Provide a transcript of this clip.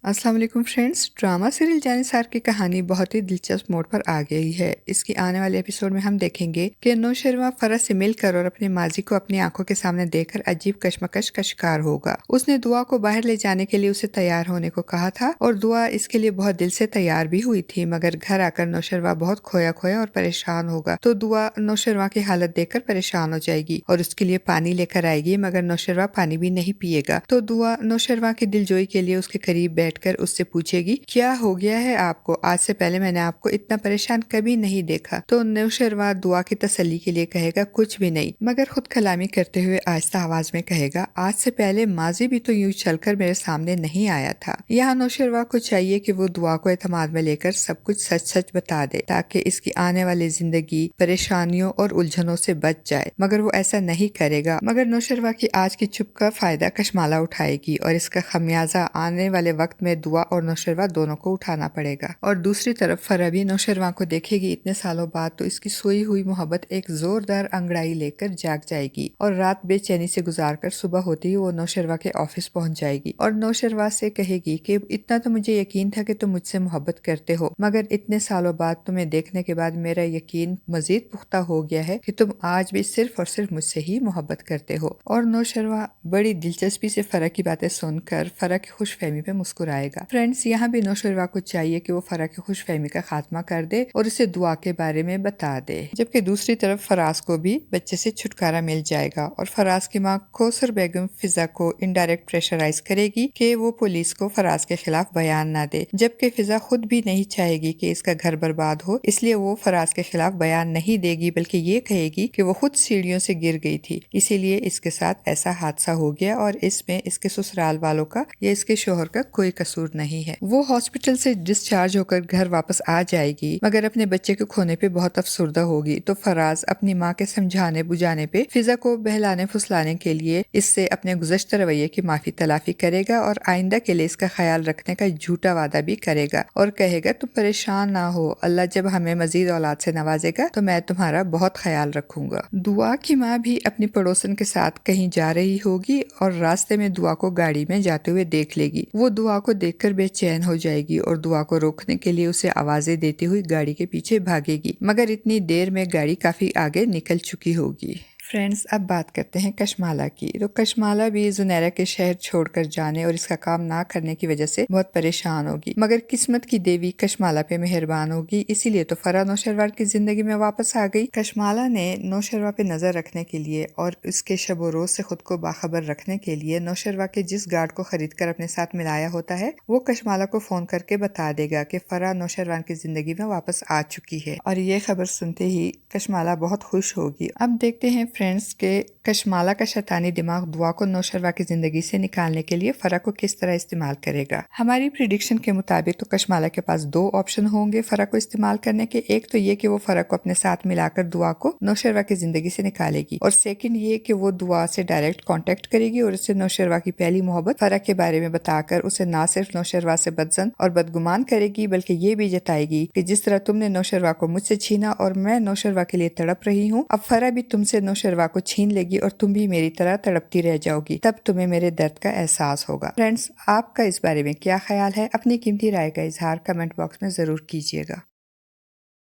अस्सलाम वालेकुम friends. Drama serial Jannisar की कहानी बहुत ही दिलचस्प मोड़ पर आ गई है। इसकी आने वाले एपिसोड में हम देखेंगे कि नौशेरवा फरस से मिलकर और अपने माजी को अपनी आंखों के सामने देखकर अजीब कश्मकश का शिकार होगा। उसने दुआ को बाहर ले जाने के लिए उसे तैयार होने को कहा था और दुआ इसके लिए बहुत दिल से तैयार भी हुई थी, मगर घर आकर नौशेरवा बहुत खोया खोया और परेशान होगा तो दुआ नौशेरवा की हालत देखकर परेशान हो जाएगी और उसके लिए पानी लेकर आएगी, मगर नौशेरवा पानी भी नहीं पिएगा। तो दुआ नौशेरवा की दिलजोई के लिए उसके करीब बैठकर उससे पूछेगी, क्या हो गया है आपको? आज से पहले मैंने आपको इतना परेशान कभी नहीं देखा। तो नौशेरवा दुआ की तसल्ली के लिए कहेगा, कुछ भी नहीं, मगर खुद कलामी करते हुए आहिस्ता आवाज में कहेगा, आज से पहले माजी भी तो यूं चलकर मेरे सामने नहीं आया था। यहाँ नौशेरवा को चाहिए कि वो दुआ को एतमाद में लेकर सब कुछ सच सच बता दे ताकि इसकी आने वाली जिंदगी परेशानियों और उलझनों से बच जाए, मगर वो ऐसा नहीं करेगा। मगर नौशेरवा की आज की चुप का फायदा कशमाला उठाएगी और इसका खमियाजा आने वाले वक्त में दुआ और नौशेरवा दोनों को उठाना पड़ेगा। और दूसरी तरफ फरा भी नौशेरवा को देखेगी इतने सालों बाद तो इसकी सोई हुई मोहब्बत एक जोरदार अंगड़ाई लेकर जाग जाएगी और रात बेचैनी से गुजारकर सुबह होती ही वो नौशेरवा के ऑफिस पहुंच जाएगी और नौशेरवा से कहेगी कि इतना तो मुझे यकीन था कि तुम मुझसे मोहब्बत करते हो, मगर इतने सालों बाद तुम्हें देखने के बाद मेरा यकीन मजीद पुख्ता हो गया है कि तुम आज भी सिर्फ और सिर्फ मुझसे ही मोहब्बत करते हो। और नौशेरवा बड़ी दिलचस्पी से फरा की बातें सुनकर फरा की खुशफहमी पे मुस्कुराएगा। फ्रेंड्स, यहाँ भी नौशेरवा को चाहिए कि वो फरा की खुशफहमी का खात्मा कर दे और उसे दुआ के बारे में बता दे, जबकि दूसरी तरफ फराज को भी बच्चे से छुटकारा मिल जाएगा और फराज की माँ कौसर बेगम फिजा को इनडायरेक्ट प्रेशराइज करेगी कि वो पुलिस को फराज के खिलाफ बयान ना दे, जबकि फिजा खुद भी नहीं चाहेगी कि इसका घर बर्बाद हो, इसलिए वो फराज के खिलाफ बयान नहीं देगी, बल्कि ये कहेगी कि वो खुद सीढ़ियों से गिर गई थी, इसीलिए इसके साथ ऐसा हादसा हो गया और इसमें इसके ससुराल वालों का या इसके शोहर का कोई कसूर नहीं है। वो हॉस्पिटल से डिस्चार्ज होकर घर वापस आ जाएगी, मगर अपने बच्चे के खोने पे बहुत अफसुर्दा होगी। तो फराज अपनी माँ के समझाने बुझाने पे फिजा को बहलाने फुसलाने के लिए इससे अपने गुज़श्ता रवैये की माफी तलाफी करेगा और आइंदा के लिए इसका ख्याल रखने का झूठा वादा भी करेगा और कहेगा, तुम परेशान ना हो, अल्लाह जब हमें मजीद औलाद से नवाजेगा तो मैं तुम्हारा बहुत ख्याल रखूंगा। दुआ की माँ भी अपनी पड़ोसन के साथ कहीं जा रही होगी और रास्ते में दुआ को गाड़ी में जाते हुए देख लेगी। वो दुआ को देखकर बेचैन हो जाएगी और दुआ को रोकने के लिए उसे आवाजें देती हुई गाड़ी के पीछे भागेगी, मगर इतनी देर में गाड़ी काफी आगे निकल चुकी होगी। फ्रेंड्स, अब बात करते हैं कशमाला की। तो कशमाला भी जुनैरा के शहर छोड़कर जाने और इसका काम ना करने की वजह से बहुत परेशान होगी, मगर किस्मत की देवी कशमाला पे मेहरबान होगी, इसीलिए तो फरा नौशेरवा की जिंदगी में वापस आ गई। कशमाला ने नौशेरवा पे नजर रखने के लिए और उसके शब रोज से खुद को बाखबर रखने के लिए नौशेरवा के जिस गार्ड को खरीद कर अपने साथ मिलाया होता है वो कशमाला को फोन करके बता देगा कि फरा नौशेरवा की जिंदगी में वापस आ चुकी है और ये खबर सुनते ही कशमाला बहुत खुश होगी। अब देखते हैं फ्रेंड्स के कशमाला का शैतानी दिमाग दुआ को नौशेरवा की जिंदगी से निकालने के लिए फरा को किस तरह इस्तेमाल करेगा। हमारी प्रिडिक्शन के मुताबिक तो कशमाला के पास दो ऑप्शन होंगे फरा को इस्तेमाल करने के। एक तो ये कि वो फरा को अपने साथ मिलाकर दुआ को नौशेरवा की जिंदगी से निकालेगी और सेकंड ये कि वो दुआ से डायरेक्ट कांटेक्ट करेगी और उसे नौशेरवा की पहली मोहब्बत फरा के बारे में बताकर उसे ना सिर्फ नौशेरवा से बदजन और बदगुमान करेगी, बल्कि ये भी जताएगी कि जिस तरह तुमने नौशेरवा को मुझसे छीना और मैं नौशेरवा के लिए तड़प रही हूँ, अब फरा भी तुमसे नौशेरवा को छीन लेगी और तुम भी मेरी तरह तड़पती रह जाओगी, तब तुम्हें मेरे दर्द का एहसास होगा। फ्रेंड्स, आपका इस बारे में क्या ख्याल है? अपनी कीमती राय का इजहार कमेंट बॉक्स में जरूर कीजिएगा।